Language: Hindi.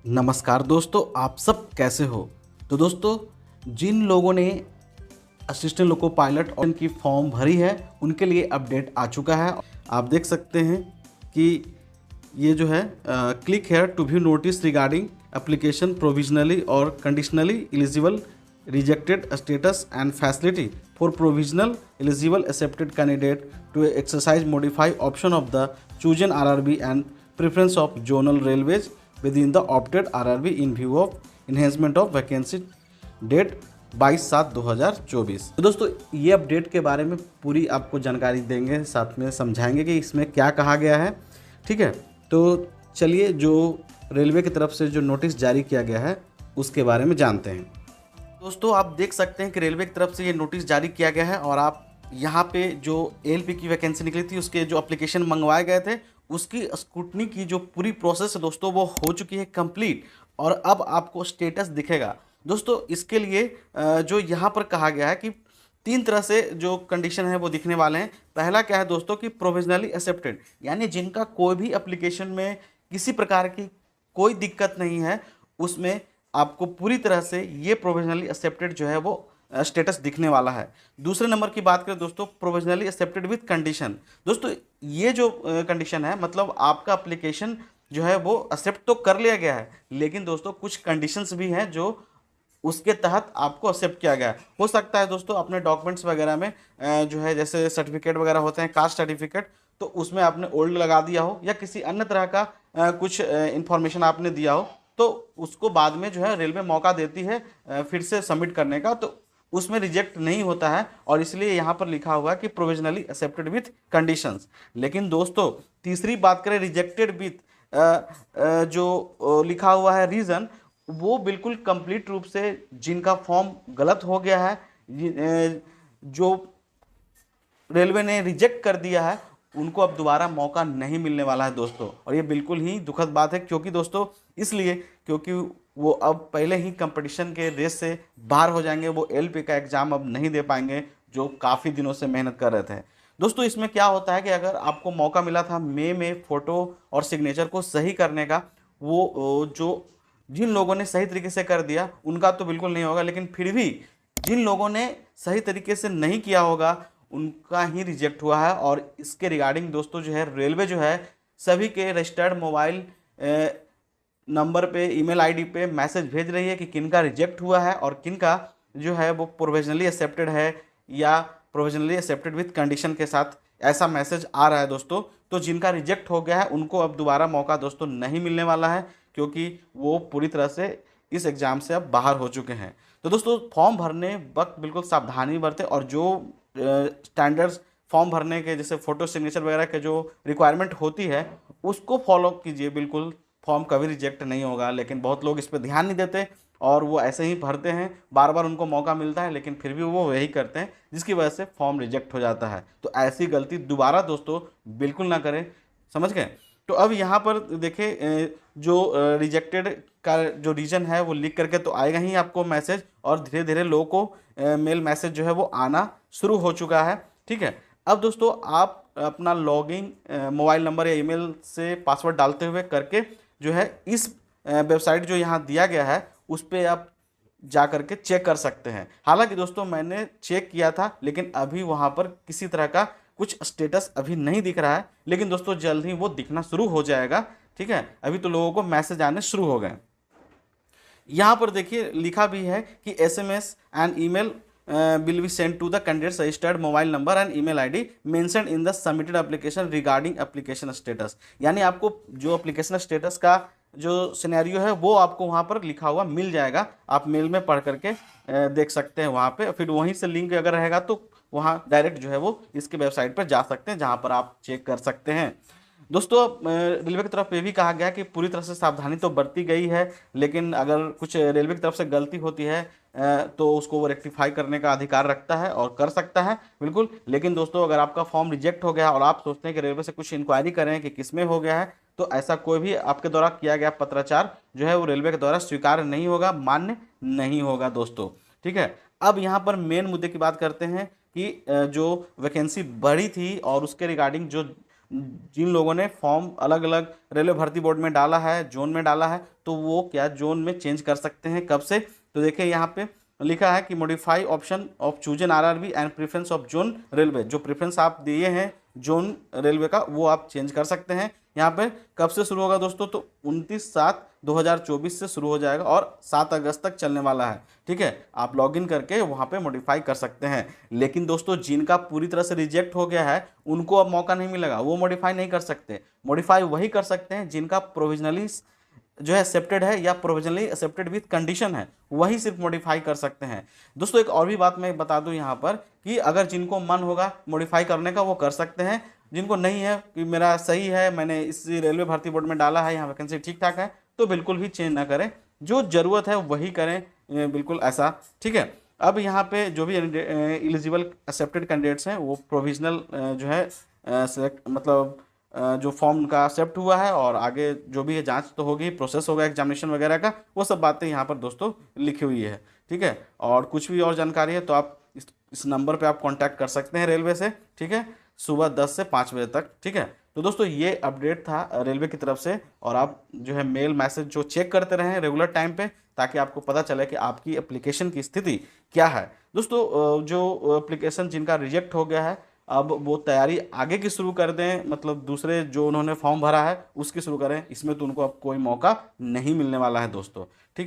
नमस्कार दोस्तों, आप सब कैसे हो। तो दोस्तों, जिन लोगों ने असिस्टेंट लोको पायलट की फॉर्म भरी है उनके लिए अपडेट आ चुका है। आप देख सकते हैं कि ये जो है click here to view notice regarding application provisionally और conditionally eligible rejected status and facility for provisional eligible accepted candidate to exercise modify option of the chosen RRB and preference of zonal railways within the opted RRB in view of enhancement of vacancy date 22/7/2024। तो दोस्तों, ये अपडेट के बारे में पूरी आपको जानकारी देंगे, साथ में समझाएंगे कि इसमें क्या कहा गया है। ठीक है, तो चलिए जो रेलवे की तरफ से जो नोटिस जारी किया गया है उसके बारे में जानते हैं। दोस्तों, आप देख सकते हैं कि रेलवे की तरफ से ये नोटिस जारी किया गया है और आप यहाँ पे जो एएलपी की वैकेंसी निकली थी उसके जो एप्लीकेशन मंगवाए गए थे उसकी स्क्रूटनी की जो पूरी प्रोसेस है दोस्तों वो हो चुकी है कंप्लीट और अब आपको स्टेटस दिखेगा। दोस्तों, इसके लिए जो यहाँ पर कहा गया है कि 3 तरह से जो कंडीशन है वो दिखने वाले हैं। पहला क्या है दोस्तों कि प्रोविजनली एक्सेप्टेड, यानी जिनका कोई भी एप्लीकेशन में किसी प्रकार की कोई दिक्कत नहीं है, उसमें आपको पूरी तरह से ये प्रोविजनली एक्सेप्टेड जो है वो स्टेटस दिखने वाला है। दूसरे नंबर की बात करें दोस्तों, प्रोविजनली एक्सेप्टेड विद कंडीशन। दोस्तों, ये जो कंडीशन है मतलब आपका एप्लीकेशन जो है वो एक्सेप्ट तो कर लिया गया है, लेकिन दोस्तों कुछ कंडीशंस भी हैं जो उसके तहत आपको एक्सेप्ट किया गया है। हो सकता है दोस्तों अपने डॉक्यूमेंट्स वगैरह में जो है जैसे सर्टिफिकेट वगैरह होते हैं, कास्ट सर्टिफिकेट, तो उसमें आपने ओल्ड लगा दिया हो या किसी अन्य तरह का कुछ इन्फॉर्मेशन आपने दिया हो, तो उसको बाद में जो है रेलवे मौका देती है फिर से सबमिट करने का, तो उसमें रिजेक्ट नहीं होता है और इसलिए यहाँ पर लिखा हुआ है कि प्रोविजनली एक्सेप्टेड विथ कंडीशंस। लेकिन दोस्तों, तीसरी बात करें रिजेक्टेड विथ जो लिखा हुआ है रीज़न, वो बिल्कुल कंप्लीट रूप से जिनका फॉर्म गलत हो गया है, जो रेलवे ने रिजेक्ट कर दिया है, उनको अब दोबारा मौका नहीं मिलने वाला है दोस्तों। और ये बिल्कुल ही दुखद बात है, क्योंकि दोस्तों इसलिए क्योंकि वो अब पहले ही कंपटीशन के रेस से बाहर हो जाएंगे, वो एलपी का एग्ज़ाम अब नहीं दे पाएंगे जो काफ़ी दिनों से मेहनत कर रहे थे। दोस्तों, इसमें क्या होता है कि अगर आपको मौका मिला था मई में फ़ोटो और सिग्नेचर को सही करने का, वो जो जिन लोगों ने सही तरीके से कर दिया उनका तो बिल्कुल नहीं होगा, लेकिन फिर भी जिन लोगों ने सही तरीके से नहीं किया होगा उनका ही रिजेक्ट हुआ है। और इसके रिगार्डिंग दोस्तों जो है रेलवे जो है सभी के रजिस्टर्ड मोबाइल नंबर पे, ईमेल आईडी पे मैसेज भेज रही है कि किनका रिजेक्ट हुआ है और किनका जो है वो प्रोविजनली एक्सेप्टेड है या प्रोविजनली एक्सेप्टेड विथ कंडीशन के साथ ऐसा मैसेज आ रहा है दोस्तों। तो जिनका रिजेक्ट हो गया है उनको अब दोबारा मौका दोस्तों नहीं मिलने वाला है, क्योंकि वो पूरी तरह से इस एग्ज़ाम से अब बाहर हो चुके हैं। तो दोस्तों, फॉर्म भरने वक्त बिल्कुल सावधानी बरतें और जो स्टैंडर्ड्स फॉर्म भरने के जैसे फ़ोटो सिग्नेचर वगैरह के जो रिक्वायरमेंट होती है उसको फॉलो कीजिए। बिल्कुल फॉर्म कभी रिजेक्ट नहीं होगा, लेकिन बहुत लोग इस पर ध्यान नहीं देते और वो ऐसे ही भरते हैं, बार बार उनको मौका मिलता है लेकिन फिर भी वो वही करते हैं, जिसकी वजह से फॉर्म रिजेक्ट हो जाता है। तो ऐसी गलती दोबारा दोस्तों बिल्कुल ना करें, समझ गए। तो अब यहाँ पर देखें, जो रिजेक्टेड का जो रीज़न है वो लिख करके तो आएगा ही आपको मैसेज, और धीरे धीरे लोगों को मेल मैसेज जो है वो आना शुरू हो चुका है। ठीक है, अब दोस्तों आप अपना लॉगिन मोबाइल नंबर या ईमेल से पासवर्ड डालते हुए करके जो है इस वेबसाइट जो यहाँ दिया गया है उस पर आप जा करके चेक कर सकते हैं। हालांकि दोस्तों मैंने चेक किया था लेकिन अभी वहाँ पर किसी तरह का कुछ स्टेटस अभी नहीं दिख रहा है, लेकिन दोस्तों जल्द ही वो दिखना शुरू हो जाएगा। ठीक है, अभी तो लोगों को मैसेज आने शुरू हो गए। यहाँ पर देखिए लिखा भी है कि SMS and email will be sent to the candidate's registered mobile number and email ID mentioned in the submitted application regarding application status। यानी आपको जो एप्लीकेशन स्टेटस का जो सिनेरियो है वो आपको वहाँ पर लिखा हुआ मिल जाएगा, आप मेल में पढ़ करके देख सकते हैं वहाँ पे। फिर वहीं से लिंक अगर रहेगा तो वहाँ डायरेक्ट जो है वो इसके वेबसाइट पर जा सकते हैं, जहाँ पर आप चेक कर सकते हैं। दोस्तों, रेलवे की तरफ ये भी कहा गया कि पूरी तरह से सावधानी तो बरती गई है, लेकिन अगर कुछ रेलवे की तरफ से गलती होती है तो उसको वो रेक्टिफाई करने का अधिकार रखता है और कर सकता है बिल्कुल। लेकिन दोस्तों, अगर आपका फॉर्म रिजेक्ट हो गया और आप सोचते हैं कि रेलवे से कुछ इंक्वायरी करें कि किस में हो गया है, तो ऐसा कोई भी आपके द्वारा किया गया पत्राचार जो है वो रेलवे के द्वारा स्वीकार नहीं होगा, मान्य नहीं होगा दोस्तों। ठीक है, अब यहाँ पर मेन मुद्दे की बात करते हैं कि जो वैकेंसी बढ़ी थी और उसके रिगार्डिंग जो जिन लोगों ने फॉर्म अलग अलग रेलवे भर्ती बोर्ड में डाला है, जोन में डाला है, तो वो क्या जोन में चेंज कर सकते हैं। कब से? तो देखिए यहाँ पे लिखा है कि modify option of chosen RRB and preference of zone railway. जो प्रेफरेंस आप दिए हैं जोन रेलवे का, वो आप चेंज कर सकते हैं। यहाँ पे कब से शुरू होगा दोस्तों? तो 29/7/2024 से शुरू हो जाएगा और 7 अगस्त तक चलने वाला है। ठीक है, आप लॉगिन करके वहाँ पे मॉडिफाई कर सकते हैं। लेकिन दोस्तों जिनका पूरी तरह से रिजेक्ट हो गया है उनको अब मौका नहीं मिलेगा, वो मॉडिफाई नहीं कर सकते। मॉडिफाई वही कर सकते हैं जिनका प्रोविजनली जो है एक्सेप्टेड है या प्रोविजनली एक्सेप्टेड विथ कंडीशन है, वही सिर्फ मॉडिफाई कर सकते हैं। दोस्तों एक और भी बात मैं बता दूं यहाँ पर कि अगर जिनको मन होगा मॉडिफाई करने का वो कर सकते हैं, जिनको नहीं है कि मेरा सही है, मैंने इस रेलवे भर्ती बोर्ड में डाला है, यहाँ वैकेंसी ठीक ठाक है, तो बिल्कुल भी चेंज ना करें, जो ज़रूरत है वही करें, बिल्कुल ऐसा। ठीक है, अब यहाँ पे जो भी एलिजिबल एक्सेप्टेड कैंडिडेट्स हैं वो प्रोविजनल जो है सेलेक्ट मतलब जो फॉर्म का एक्सेप्ट हुआ है और आगे जो भी है जांच तो होगी, प्रोसेस होगा एग्जामिनेशन वगैरह का, वो सब बातें यहाँ पर दोस्तों लिखी हुई है। ठीक है, और कुछ भी और जानकारी है तो आप इस नंबर पे आप कांटेक्ट कर सकते हैं रेलवे से। ठीक है, सुबह 10 से 5 बजे तक। ठीक है, तो दोस्तों ये अपडेट था रेलवे की तरफ से, और आप जो है मेल मैसेज जो चेक करते रहें रेगुलर टाइम पे, ताकि आपको पता चले कि आपकी एप्लीकेशन की स्थिति क्या है। दोस्तों जो एप्लीकेशन जिनका रिजेक्ट हो गया है, अब वो तैयारी आगे की शुरू कर दें, मतलब दूसरे जो उन्होंने फॉर्म भरा है उसकी शुरू करें, इसमें तो उनको अब कोई मौका नहीं मिलने वाला है दोस्तों। ठीक है।